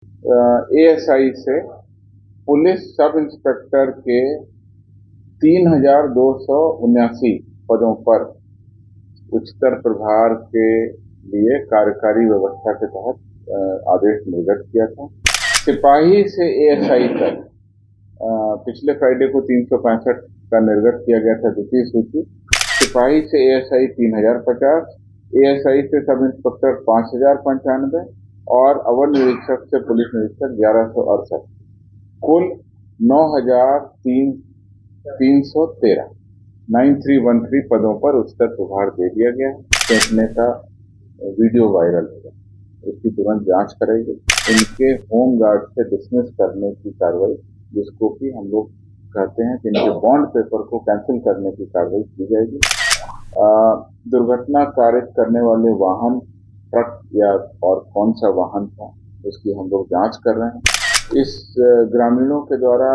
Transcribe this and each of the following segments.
ASI से police sub inspector के 3,279 पदों पर उच्चतर प्रभार के लिए कार्यकारी व्यवस्था के तहत आदेश निर्गत किया था। सिपाही से एएसआई तक पिछले फ्राइडे को 365 का निर्गत किया गया था द्वितीय सूची। सिपाही से एएसआई 3,050, एएसआई से सब इंस्पेक्टर 5,095 और अवर निरीक्षक से पुलिस निरीक्षक 1,168, कुल 9,313 9313 पदों पर उच्चतर प्रभार दे दिया गया है। फेंकने का वीडियो वायरल होगा, उसकी तुरंत जांच कराई गई। इनके होम गार्ड से डिसमिस करने की कार्रवाई, जिसको कि हम लोग कहते हैं कि इनके बॉन्ड पेपर को कैंसिल करने की कार्रवाई की जाएगी। दुर्घटना कारित करने वाले वाहन ट्रक या और कौन सा वाहन था, उसकी हम लोग जांच कर रहे हैं। इस ग्रामीणों के द्वारा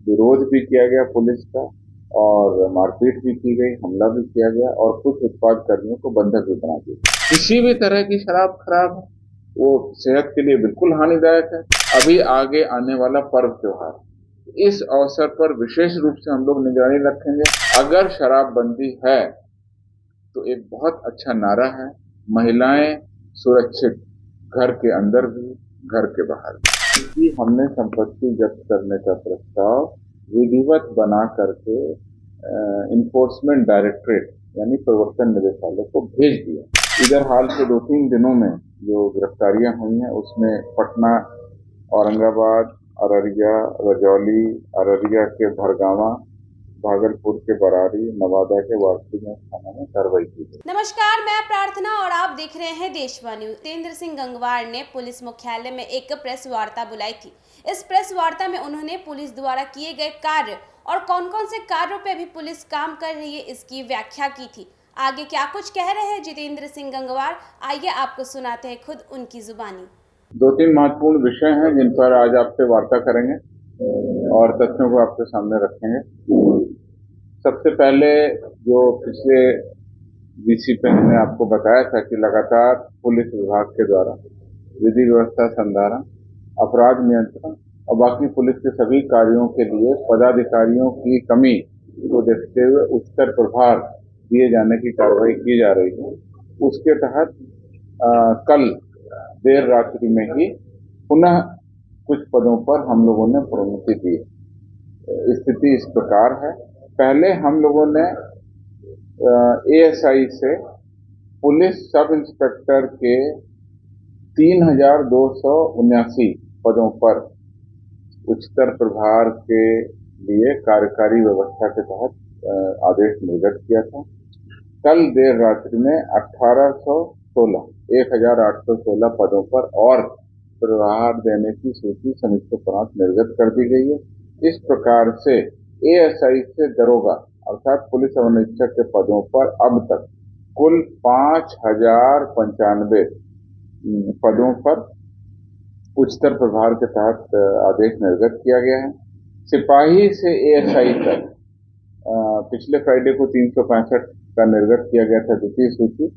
विरोध भी किया गया पुलिस का और मारपीट भी की गई, हमला भी किया गया और कुछ उत्पाद कर्मियों को बंधक भी बना दिया। किसी भी तरह की शराब खराब है, वो सेहत के लिए बिल्कुल हानिदायक है। अभी आगे आने वाला पर्व त्योहार, इस अवसर पर विशेष रूप से हम लोग निगरानी रखेंगे। अगर शराबबंदी है तो एक बहुत अच्छा नारा है, महिलाएं सुरक्षित, घर के अंदर भी घर के बाहर भी। हमने संपत्ति जब्त करने का प्रस्ताव विधिवत बना करके इन्फोर्समेंट डायरेक्टरेट यानी प्रवर्तन निदेशालय को भेज दिया। इधर हाल के 2-3 दिनों में जो गिरफ्तारियां हुई हैं उसमें पटना, औरंगाबाद, अररिया, रजौली, अररिया के भरगामा, भागलपुर के बरारी, नवादा के वारसिंह थाना में कार्रवाई की गई। नमस्कार, मैं प्रार्थना और आप देख रहे हैं देशवा न्यूज। जितेंद्र सिंह गंगवार ने पुलिस मुख्यालय में एक प्रेस वार्ता बुलाई थी। इस प्रेस वार्ता में उन्होंने पुलिस द्वारा किए गए कार्य और कौन-कौन से कार्यों पे अभी पुलिस काम कर रही है इसकी व्याख्या की थी। आगे क्या कुछ कह रहे हैं जितेंद्र सिंह गंगवार, आइए आपको सुनाते हैं खुद उनकी जुबानी। 2-3 महत्वपूर्ण विषय हैं जिन पर आज आपसे वार्ता करेंगे और तथ्यों को आपके सामने रखेंगे। सबसे पहले जो पिछले वीसी पे हमने आपको बताया था कि लगातार पुलिस विभाग के द्वारा विधि व्यवस्था संधारण, अपराध नियंत्रण और बाकी पुलिस के सभी कार्यों के लिए पदाधिकारियों की कमी को देखते हुए उच्चतर प्रभार दिए जाने की कार्रवाई की जा रही है। उसके तहत कल देर रात्रि में ही पुनः कुछ पदों पर हम लोगों ने प्रोन्नति दी। स्थिति इस प्रकार है, पहले हम लोगों ने एएसआई से पुलिस सब इंस्पेक्टर के 3,279 पदों पर उच्चतर प्रभार के लिए कार्यकारी व्यवस्था के तहत आदेश निर्गत किया था। कल देर रात्रि में 1,816 पदों पर और प्रभार देने की सूची समितिपरांत निर्गत कर दी गई है। इस प्रकार से एएसआई से दरोगा अर्थात पुलिस अवर के पदों पर अब तक कुल 5,095 पदों पर उच्चतर प्रभार के तहत आदेश निर्गत किया गया है। सिपाही से एएसआई तक पिछले फ्राइडे को 365 का निर्गत किया गया था द्वितीय सूची।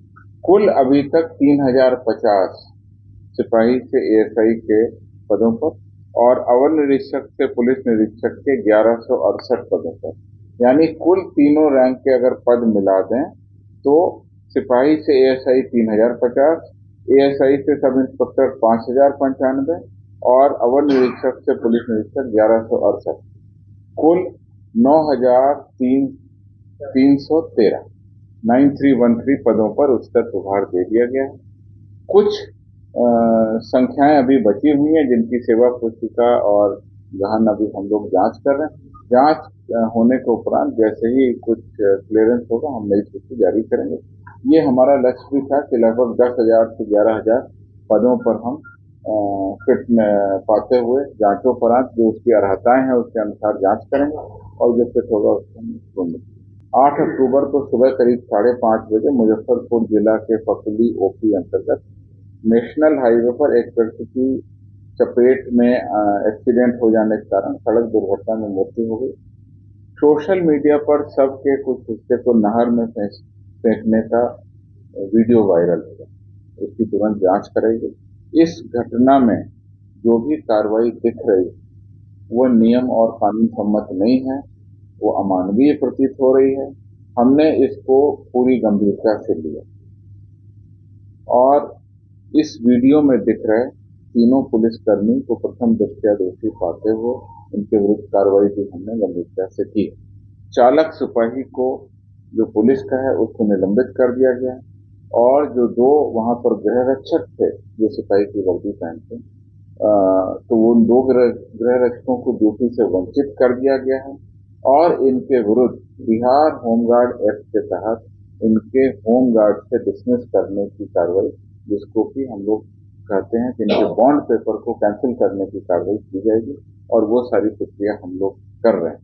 कुल अभी तक 3,050 सिपाही से एएसआई के पदों पर और अवर निरीक्षक से पुलिस निरीक्षक के 1,168 पदों पर, यानी कुल तीनों रैंक के अगर पद मिला दें तो सिपाही से एएसआई 3,050, एएसआई से सब इंस्पेक्टर 5,095 और अवर निरीक्षक से पुलिस निरीक्षक 1,168, कुल 9,313 9313 पदों पर उच्चतर प्रभार दे दिया गया है। कुछ संख्याएं अभी बची हुई हैं जिनकी सेवा पुस्तिका और गहन अभी हम लोग जांच कर रहे हैं। जांच होने के उपरांत जैसे ही कुछ क्लियरेंस होगा हम नई सूची जारी करेंगे। ये हमारा लक्ष्य भी था कि लगभग 10,000 से 11,000 पदों पर हम फिट पाते हुए जांचोपरांत जो उसकी अर्हताएं हैं उसके अनुसार जांच करेंगे और जो फिट होगा उसको हम सुनेंगे। 8 अक्टूबर को सुबह करीब 5:30 बजे मुजफ्फरपुर जिला के फकुली ओपी अंतर्गत नेशनल हाईवे पर एक व्यक्ति की चपेट में एक्सीडेंट हो जाने के कारण सड़क दुर्घटना में मृत्यु हो गई। सोशल मीडिया पर सबके कुछ हिस्से को नहर में फेंकने का वीडियो वायरल होगा, उसकी तुरंत जांच कराई गई। इस घटना में जो भी कार्रवाई दिख रही है वो नियम और कानून सम्मत नहीं है, वो अमानवीय प्रतीत हो रही है। हमने इसको पूरी गंभीरता से लिया और इस वीडियो में दिख रहे तीनों पुलिसकर्मी को प्रथम दृष्टया दोषी पाते हुए उनके विरुद्ध कार्रवाई भी हमने गंभीरता से की। चालक सिपाही को जो पुलिस का है उसको निलंबित कर दिया गया है और जो दो वहां पर गृह रक्षक थे जो सिपाही की वर्दी पहनते, तो उन दो गृह रक्षकों को ड्यूटी से वंचित कर दिया गया है और इनके विरुद्ध बिहार होमगार्ड एक्ट के तहत इनके होमगार्ड से डिसमिस करने की कार्रवाई, जिसको कि हम लोग कहते हैं कि इनके बॉन्ड पेपर को कैंसिल करने की कार्रवाई की जाएगी और वो सारी प्रक्रिया हम लोग कर रहे हैं।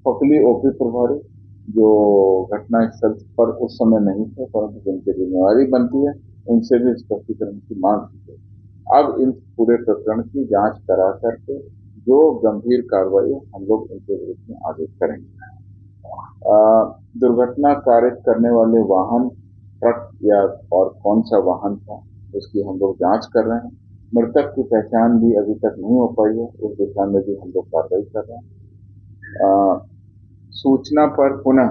फकली ओपी प्रभारी जो घटना स्थल पर उस समय नहीं थे परंतु जिनकी जिम्मेवारी बनती है उनसे भी स्पष्टीकरण की मांग की गई। अब इन पूरे प्रकरण की जांच करा करके जो गंभीर कार्रवाई हम लोग इनके विरुद्ध में आगे करेंगे। दुर्घटना कारित करने वाले वाहन ट्रक या और कौन सा वाहन था उसकी हम लोग जांच कर रहे हैं। मृतक की पहचान भी अभी तक नहीं हो पाई है, उस दिशा में भी हम लोग कार्रवाई कर रहे हैं। सूचना पर पुनः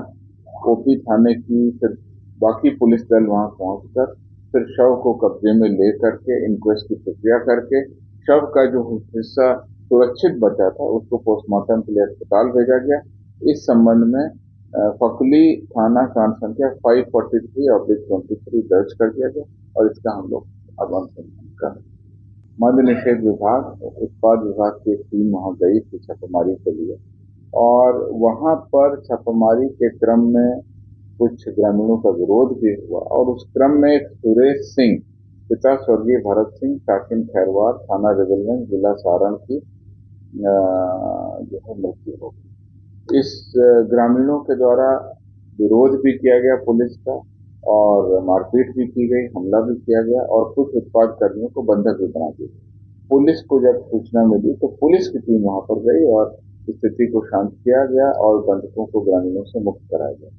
ओपी थाने की फिर बाकी पुलिस दल वहां पहुंचकर फिर शव को कब्जे में ले करके इंक्वेस्ट की प्रक्रिया करके शव का जो हिस्सा सुरक्षित बचा था उसको पोस्टमार्टम के लिए अस्पताल भेजा गया। इस संबंध में फकली थाना कांड संख्या 543/23 दर्ज कर दिया गया और इसका हम लोग अब अनुसंधान कर रहे हैं। मद्य निषेध विभाग, उत्पाद विभाग की एक टीम वहां गई थी छापेमारी के लिए और वहां पर छापेमारी के क्रम में कुछ ग्रामीणों का विरोध भी हुआ और उस क्रम में एक सुरेश सिंह पिता स्वर्गीय भरत सिंह काकिन खैरवार थाना रेगलगंज जिला सारण की जो है मृत्यु हो गई। इस ग्रामीणों के द्वारा विरोध भी किया गया पुलिस का और मारपीट भी की गई, हमला भी किया गया और कुछ उत्पाद कर्मियों को बंधक भी बना दिया। पुलिस को जब सूचना मिली तो पुलिस की टीम वहां पर गई और स्थिति को शांत किया गया और बंधकों को ग्रामीणों से मुक्त कराया गया।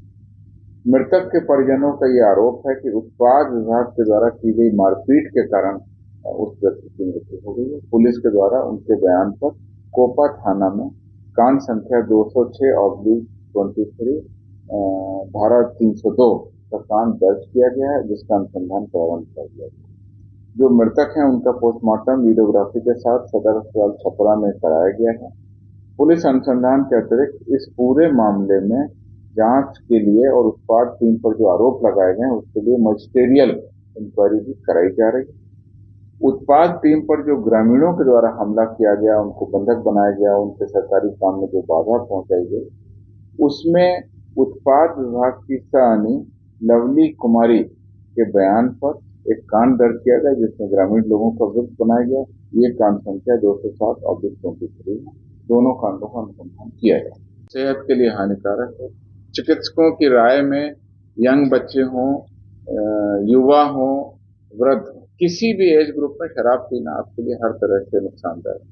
मृतक के परिजनों का ये आरोप है कि उत्पाद विभाग के द्वारा की गई मारपीट के कारण उस व्यक्ति की मृत्यु हो गई है। पुलिस के द्वारा उनके बयान पर कोपा थाना में कांड संख्या 206/23 धारा 302 का कांड दर्ज किया गया है जिसका अनुसंधान प्रारंभ कर दिया गया। जो मृतक हैं उनका पोस्टमार्टम वीडियोग्राफी के साथ सदर अस्पताल छपरा में कराया गया है। पुलिस अनुसंधान के अतिरिक्त इस पूरे मामले में जांच के लिए और उत्पाद टीम पर जो आरोप लगाए गए हैं उसके लिए मजिस्टेरियल इंक्वायरी भी कराई जा रही है। उत्पाद टीम पर जो ग्रामीणों के द्वारा हमला किया गया, उनको बंधक बनाया गया, उनके सरकारी काम में जो बाधा पहुंचाई गई, उसमें उत्पाद विभाग की सहानी लवली कुमारी के बयान पर एक कांड दर्ज किया गया जिसमें ग्रामीण लोगों का विरुद्ध बनाया गया। ये कांड संख्या 207/23 दोनों कांडों का अनुसंधान किया गया। सेहत के लिए हानिकारक है। चिकित्सकों की राय में यंग बच्चे हों, युवा हों, वृद्ध, किसी भी एज ग्रुप में शराब पीना आपके लिए हर तरह से नुकसानदायक है।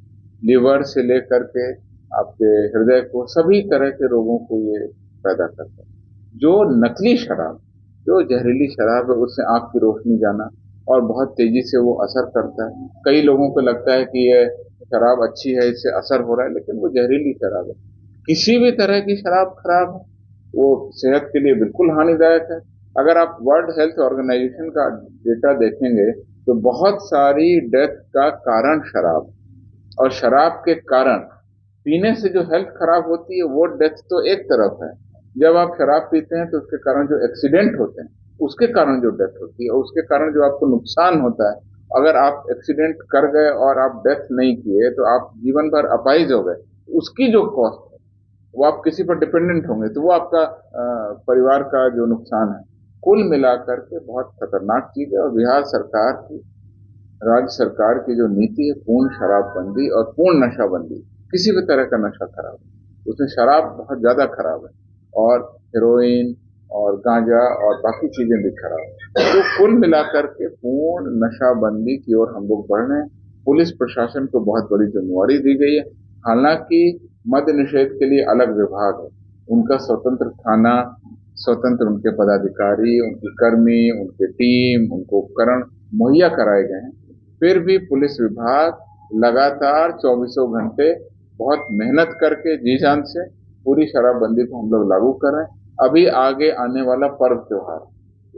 लिवर से लेकर के आपके हृदय को, सभी तरह के रोगों को ये पैदा करता है। जो नकली शराब, जो जहरीली शराब है, उससे आंख की रोशनी जाना और बहुत तेजी से वो असर करता है। कई लोगों को लगता है कि ये शराब अच्छी है, इससे असर हो रहा है, लेकिन वो जहरीली शराब है। किसी भी तरह की शराब खराब है, वो सेहत के लिए बिल्कुल हानिदायक है। अगर आप वर्ल्ड हेल्थ ऑर्गेनाइजेशन का डेटा देखेंगे तो बहुत सारी डेथ का कारण शराब, और शराब के कारण पीने से जो हेल्थ खराब होती है वो डेथ तो एक तरफ है। जब आप शराब पीते हैं तो उसके कारण जो एक्सीडेंट होते हैं, उसके कारण जो डेथ होती है और उसके कारण जो आपको नुकसान होता है, अगर आप एक्सीडेंट कर गए और आप डेथ नहीं किए तो आप जीवन भर अपाहिज हो गए, उसकी जो कॉस्ट है वो आप किसी पर डिपेंडेंट होंगे, तो वो आपका परिवार का जो नुकसान है। कुल मिलाकर के बहुत खतरनाक चीज है और बिहार सरकार की, राज्य सरकार की जो नीति है पूर्ण शराबबंदी और पूर्ण नशाबंदी, किसी भी तरह का नशा खराब है, उसमें शराब बहुत ज्यादा खराब है और हेरोइन और गांजा और बाकी चीजें भी खराब है। तो कुल मिलाकर के पूर्ण नशाबंदी की ओर हम लोग बढ़ रहे हैं। पुलिस प्रशासन को बहुत बड़ी जिम्मेवारी दी गई है। हालांकि मद्य निषेध के लिए अलग विभाग है, उनका स्वतंत्र थाना, स्वतंत्र उनके पदाधिकारी, उनके कर्मी, उनके टीम, उनको उपकरण मुहैया कराए गए हैं। फिर भी पुलिस विभाग लगातार 24 घंटे बहुत मेहनत करके जी जान से पूरी शराबबंदी को हम लोग लागू कर रहे हैं। अभी आगे आने वाला पर्व त्योहार,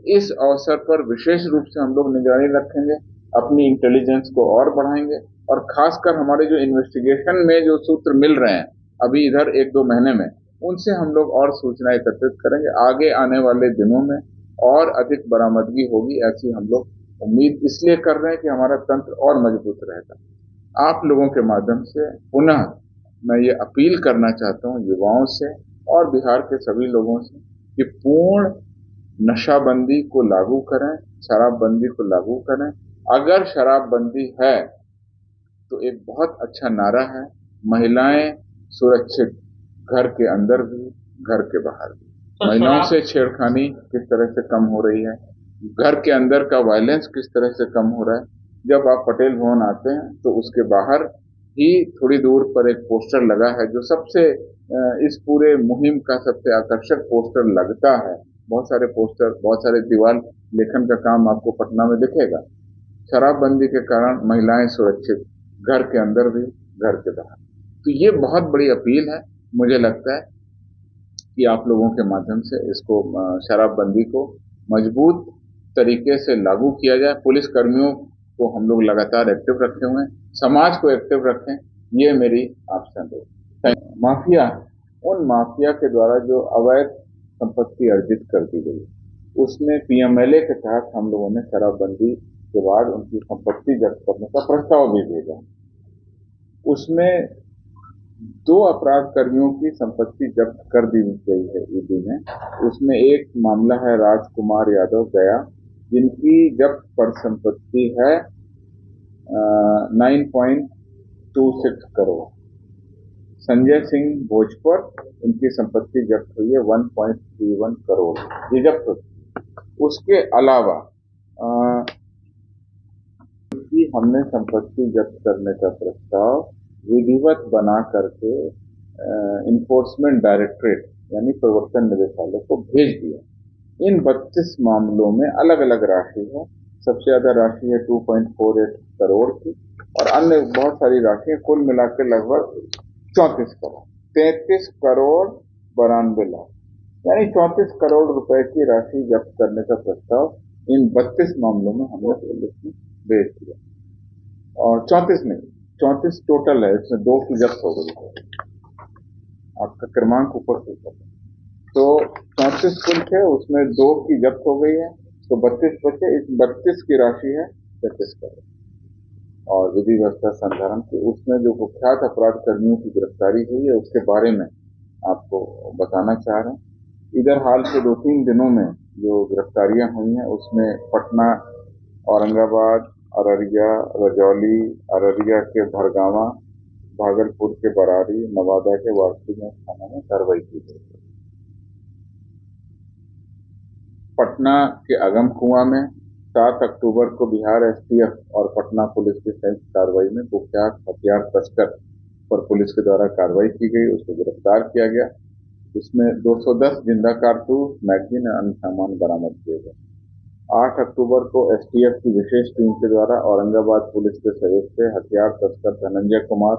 इस अवसर पर विशेष रूप से हम लोग निगरानी रखेंगे, अपनी इंटेलिजेंस को और बढ़ाएंगे और खासकर हमारे जो इन्वेस्टिगेशन में जो सूत्र मिल रहे हैं अभी इधर 1-2 महीने में, उनसे हम लोग और सूचना एकत्रित करेंगे। आगे आने वाले दिनों में और अधिक बरामदगी होगी, ऐसी हम लोग उम्मीद इसलिए कर रहे हैं कि हमारा तंत्र और मजबूत रहेगा। आप लोगों के माध्यम से पुनः मैं ये अपील करना चाहता हूँ युवाओं से और बिहार के सभी लोगों से कि पूर्ण नशाबंदी को लागू करें, शराबबंदी को लागू करें। अगर शराबबंदी है तो एक बहुत अच्छा नारा है, महिलाएं सुरक्षित, घर के अंदर भी घर के बाहर भी। तो महिलाओं शराब से छेड़खानी किस तरह से कम हो रही है, घर के अंदर का वायलेंस किस तरह से कम हो रहा है। जब आप पटेल भवन आते हैं तो उसके बाहर ही थोड़ी दूर पर एक पोस्टर लगा है जो सबसे इस पूरे मुहिम का सबसे आकर्षक पोस्टर लगता है। बहुत सारे पोस्टर, बहुत सारे दीवार लेखन का काम आपको पटना में दिखेगा। शराबबंदी के कारण महिलाएं सुरक्षित, घर के अंदर भी घर के बाहर। तो ये बहुत बड़ी अपील है। मुझे लगता है कि आप लोगों के माध्यम से इसको शराबबंदी को मजबूत तरीके से लागू किया जाए। पुलिस कर्मियों को हम लोग लगातार एक्टिव रखे हुए हैं, समाज को एक्टिव रखें, ये मेरी आपसे अनुरोध। माफिया, उन माफिया के द्वारा जो अवैध संपत्ति अर्जित कर दी गई, उसमें पीएमएलए के तहत हम लोगों ने शराबबंदी के बाद उनकी संपत्ति जब्त करने का प्रस्ताव भी भेजा। उसमें 2 अपराध कर्मियों की संपत्ति जब्त कर दी गई है ईडी में। उसमें एक मामला है राजकुमार यादव गया, जिनकी जब्त परिसंपत्ति है 9.26 करोड़। संजय सिंह भोजपुर, इनकी संपत्ति जब्त हुई है 1.31 करोड़, ये जब्त हुई। उसके अलावा कि हमने संपत्ति जब्त करने का प्रस्ताव विधिवत बना करके इन्फोर्समेंट डायरेक्टरेट यानी प्रवर्तन निदेशालय को भेज दिया। इन 32 मामलों में अलग अलग राशि है। सबसे ज्यादा राशि है 2.48 करोड़ की और अन्य बहुत सारी राशि है। कुल मिलाकर लगभग 34 करोड़, 33 करोड़ 92 लाख, यानी 34 करोड़ रुपए की राशि जब्त करने का प्रस्ताव इन 32 मामलों में हमने पुलिस में भेज दिया। और 34 नहीं, 34 टोटल है, इसमें 2 की जब्त हो गई है। आपका क्रमांक ऊपर से तो 34 कुल थे, उसमें 2 की जब्त हो गई है, तो 32 बचे। इस 32 की राशि है 33 करोड़। और विधि व्यवस्था संधारण की उसमें जो कुख्यात अपराध कर्मियों की गिरफ्तारी हुई है उसके बारे में आपको बताना चाह रहे हैं। इधर हाल के 2-3 दिनों में जो गिरफ्तारियां हुई हैं उसमें पटना, औरंगाबाद, अररिया, रजौली, अररिया के भरगामा, भागलपुर के बरारी, नवादा के वारसीगंज थाना में कार्रवाई की गई। पटना के अगमकुआं में 7 अक्टूबर को बिहार एसटीएफ और पटना पुलिस की संयुक्त कार्रवाई में कुख्यात हथियार तस्कर पर पुलिस के द्वारा कार्रवाई की गई, उसको गिरफ्तार किया गया। इसमें 210 जिंदा कारतूस, मैगजीन और अन्य सामान बरामद किए गए। 8 अक्टूबर को एसटीएफ की विशेष टीम के द्वारा औरंगाबाद पुलिस के सहयोग से हथियार तस्कर धनंजय कुमार,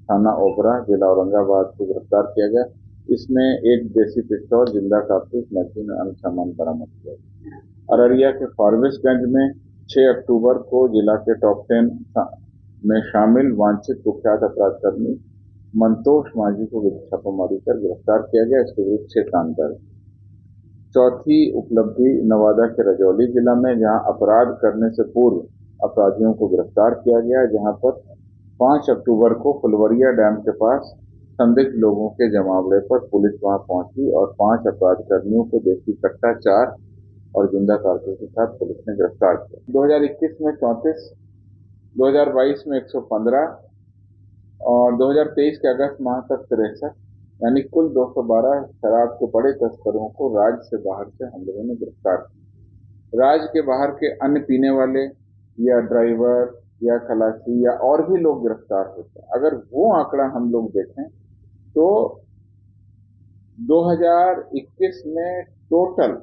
थाना ओबरा, जिला औरंगाबाद को गिरफ्तार किया गया। इसमें एक देसी पिस्तौल, जिंदा कारतूस, मैगजीन और अन्य सामान बरामद किया गया। अररिया के फारबिसगंज में 6 अक्टूबर को जिला के टॉप 10 में शामिल वांछित कुख्यात अपराध कर्मी मंतोष माझी को छापेमारी कर गिरफ्तार किया गया। इसके विरुद्ध 6 कांड। चौथी उपलब्धि नवादा के रजौली जिला में, जहां अपराध करने से पूर्व अपराधियों को गिरफ्तार किया गया, जहां पर 5 अक्टूबर को फुलवरिया डैम के पास संदिग्ध लोगों के जमावड़े पर पुलिस वहां पहुंची और 5 अपराध कर्मियों को देसी कट्टा 4 और जिंदा कारतूस के साथ पुलिस ने गिरफ्तार किया। 2021 में 34, 2022 में 115 और 2023 के अगस्त माह तक 63, यानी कुल 212 शराब के बड़े तस्करों को राज्य से बाहर से हम लोगों ने गिरफ्तार किया। राज्य के बाहर के अन्य पीने वाले या ड्राइवर या खलासी या और भी लोग गिरफ्तार होते हैं। अगर वो आंकड़ा हम लोग देखें तो 2021 में टोटल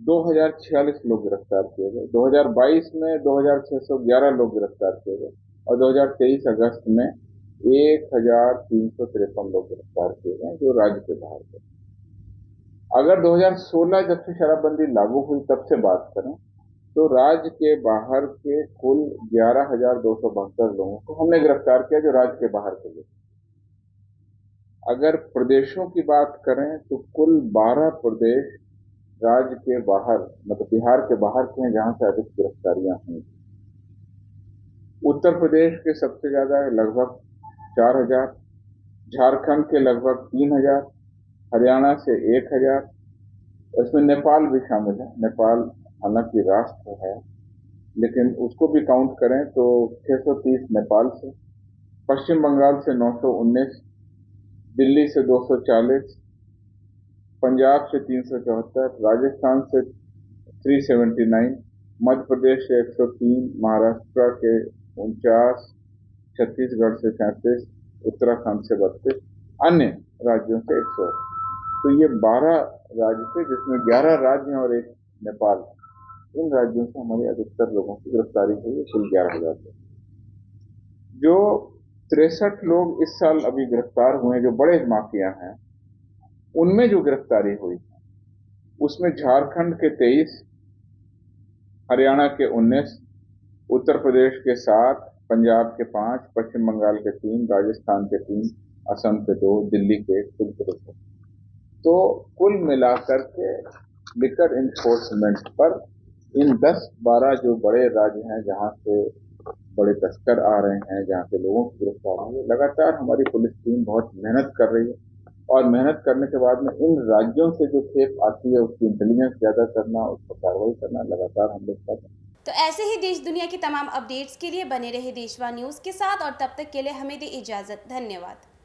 2046 लोग गिरफ्तार किए गए, 2022 में 2611 लोग गिरफ्तार किए गए, और 2023 अगस्त में 1353 लोग गिरफ्तार किए गए जो राज्य के बाहर थे। अगर 2016 जब से शराबबंदी लागू हुई तब से बात करें तो राज्य के बाहर के कुल 11,272 लोगों को हमने गिरफ्तार किया जो राज्य के बाहर के लोग। अगर प्रदेशों की बात करें तो कुल 12 प्रदेश राज्य के बाहर मतलब बिहार के बाहर के हैं जहां से अधिक गिरफ्तारियां हुई। उत्तर प्रदेश के सबसे ज्यादा लगभग 4,000, झारखंड के लगभग 3,000, हरियाणा से 1,000, इसमें नेपाल भी शामिल है। नेपाल हालांकि राष्ट्र है लेकिन उसको भी काउंट करें तो 630 नेपाल से, पश्चिम बंगाल से 919, दिल्ली से 240, पंजाब से 374, राजस्थान से 379, मध्य प्रदेश से 103, महाराष्ट्र के 49, छत्तीसगढ़ से 37, उत्तराखंड से 32, अन्य राज्यों से 100। तो ये 12 राज्य थे जिसमें 11 राज्य हैं और एक नेपाल। इन राज्यों से हमारे अधिकतर लोगों की गिरफ्तारी हुई है, कुल 11,000 से। जो 63 लोग इस साल अभी गिरफ्तार हुए जो बड़े माफिया हैं, उनमें जो गिरफ्तारी हुई उसमें झारखंड के 23, हरियाणा के 19, उत्तर प्रदेश के 7, पंजाब के 5, पश्चिम बंगाल के 3, राजस्थान के 3, असम के 2, दिल्ली के 1, कुल 63। तो कुल मिलाकर के लिकर इन्फोर्समेंट पर इन 10-12 जो बड़े राज्य हैं जहां से बड़े तस्कर आ रहे हैं, जहां से लोगों की गिरफ्तारी है, लगातार हमारी पुलिस टीम बहुत मेहनत कर रही है। और मेहनत करने के बाद में इन राज्यों से जो खेप आती है उसकी इंटेलिजेंस ज्यादा करना, उस पर कार्रवाई करना लगातार हम लोग कर रहे हैं। तो ऐसे ही देश दुनिया की तमाम अपडेट्स के लिए बने रहे देशवा न्यूज़ के साथ और तब तक के लिए हमें दे इजाज़त। धन्यवाद।